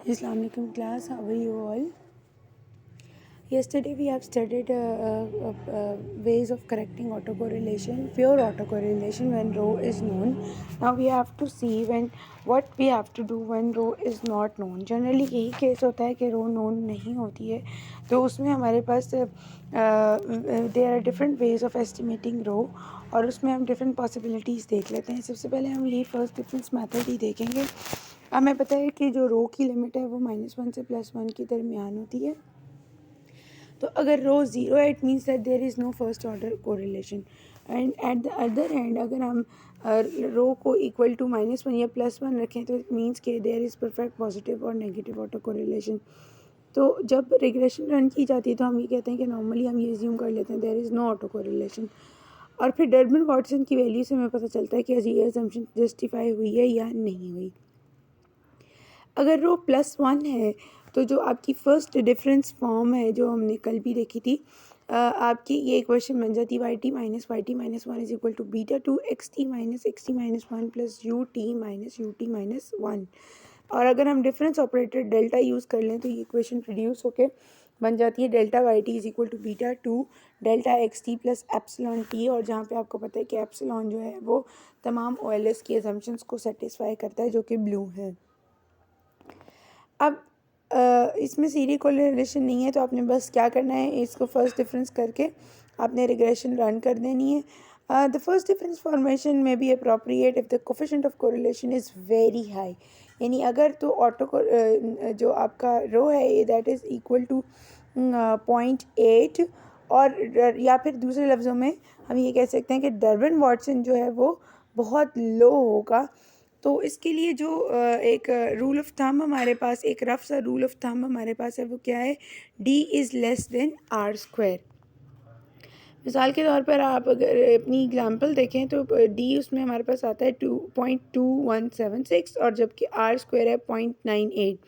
Assalamu alaikum class, how are you all? Yesterday we have studied ways of correcting autocorrelation, pure autocorrelation when row is known. Now we have to see when what we have to do when row is not known. Generally यही case होता है कि रो known नहीं होती है, तो उसमें हमारे पास there are different ways of estimating row और उसमें हम different possibilities देख लेते हैं. सबसे पहले हम ये first difference method ही देखेंगे. हमें पता है कि जो रो की लिमिट है वो -1 से +1 के दरमियान होती है. तो अगर रो ज़ीरो है it means that there is no first order correlation. And at the other hand अगर हम रो को इक्वल टू -1 या +1 रखें तो इट मीन्स कि देयर इज़ परफेक्ट पॉजिटिव और नेगेटिव ऑटो कोरिलेशन. तो जब रिग्रेशन रन की जाती है तो हम ये कहते हैं कि नॉर्मली हम ये अज्यूम कर लेते हैं there is no auto correlation. और फिर डर्बन वाटसन की वैल्यू से हमें पता चलता है कि ये अजम्पशन जस्टिफाई हुई है या नहीं हुई. अगर रो +1 है तो जो आपकी फ़र्स्ट डिफरेंस फॉर्म है जो हमने कल भी देखी थी, आपकी ये इक्वेशन बन जाती है yt - yt - 1 is equal to β2 xt - xt - 1 plus ut - ut - 1. और अगर हम डिफरेंस ऑपरेटर डेल्टा यूज़ कर लें तो ये इक्वेशन प्रोड्यूस होके बन जाती है delta yt is equal to β2 delta xt plus epsilon t. और जहाँ पे आपको पता है कि एप्सिलॉन जो है वो तमाम OLS की असम्पशंस को सेटिस्फाई करता है जो कि ब्लू है. अब इसमें सीरीज कोरिलेशन नहीं है तो आपने बस क्या करना है, इसको फर्स्ट डिफरेंस करके आपने रिग्रेशन रन कर देनी है. द फर्स्ट डिफरेंस फॉर्मेशन में be appropriate if the coefficient of correlation is very high. यानी अगर तो जो आपका रो है दैट इज़ इक्वल टू 0.8 और या फिर दूसरे लफ्ज़ों में हम ये कह सकते हैं कि डर्बन वाटसन जो है वो बहुत लो होगा. तो इसके लिए जो एक रूल ऑफ थंब हमारे पास, एक रफ सा रूल ऑफ थंब हमारे पास है वो क्या है, d is less than r². मिसाल के तौर पर आप अगर अपनी एग्जांपल देखें तो d उसमें हमारे पास आता है 2.2176 और जबकि r² है 0.98.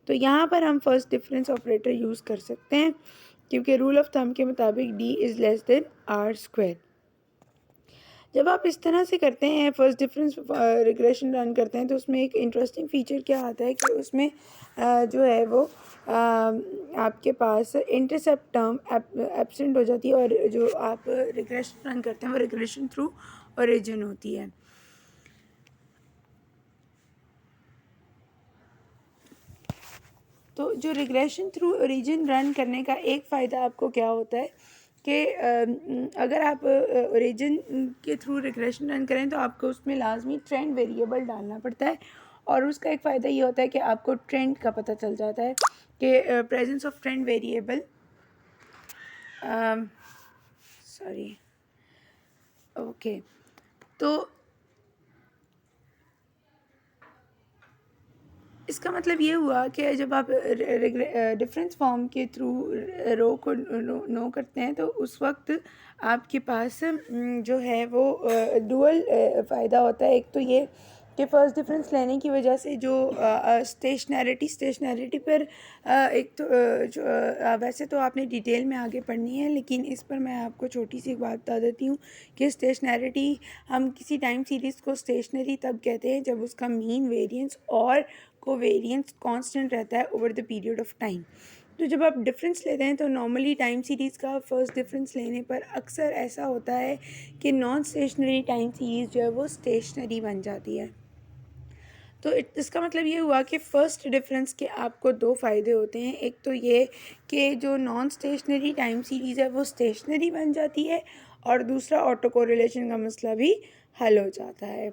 तो यहाँ पर हम फर्स्ट डिफरेंस ऑपरेटर यूज़ कर सकते हैं क्योंकि रूल ऑफ थंब के मुताबिक d is less than r². जब आप इस तरह से करते हैं फर्स्ट डिफरेंस रिग्रेशन रन करते हैं तो उसमें एक इंटरेस्टिंग फ़ीचर क्या आता है कि उसमें जो है वो आपके पास इंटरसेप्ट टर्म एब्सेंट हो जाती है और जो आप रिग्रेशन रन करते हैं वो रिग्रेशन थ्रू ओरिजिन होती है. तो जो रिग्रेशन थ्रू ओरिजिन रन करने का एक फ़ायदा आपको क्या होता है कि अगर आप ओरिजिन के थ्रू रिग्रेशन रन करें तो आपको उसमें लाजमी ट्रेंड वेरिएबल डालना पड़ता है. और उसका एक फ़ायदा ये होता है कि आपको ट्रेंड का पता चल जाता है कि presence of trend variable sorry okay. तो इसका मतलब ये हुआ कि जब आप डिफरेंस फॉर्म के थ्रू रो को नो करते हैं तो उस वक्त आपके पास जो है वो डुअल फ़ायदा होता है. एक तो ये कि फ़र्स्ट डिफरेंस लेने की वजह से जो स्टेशनैरिटी पर एक तो जो वैसे तो आपने डिटेल में आगे पढ़नी है लेकिन इस पर मैं आपको छोटी सी एक बात बता देती हूँ कि स्टेशनैरिटी, हम किसी टाइम सीरीज़ को स्टेशनरी तब कहते हैं जब उसका मीन, वेरिएंस और कोवेरिएंस कांस्टेंट रहता है over the period of time. तो जब आप डिफरेंस लेते हैं तो नॉर्मली टाइम सीरीज़ का फर्स्ट डिफरेंस लेने पर अक्सर ऐसा होता है कि नॉन स्टेशनरी टाइम सीरीज़ जो है वो स्टेशनरी बन जाती है. तो इसका मतलब ये हुआ कि फ़र्स्ट डिफरेंस के आपको दो फ़ायदे होते हैं. एक तो ये कि जो नॉन स्टेशनरी टाइम सीरीज़ है वो स्टेशनरी बन जाती है और दूसरा ऑटो कोरिलेशन का मसला भी हल हो जाता है.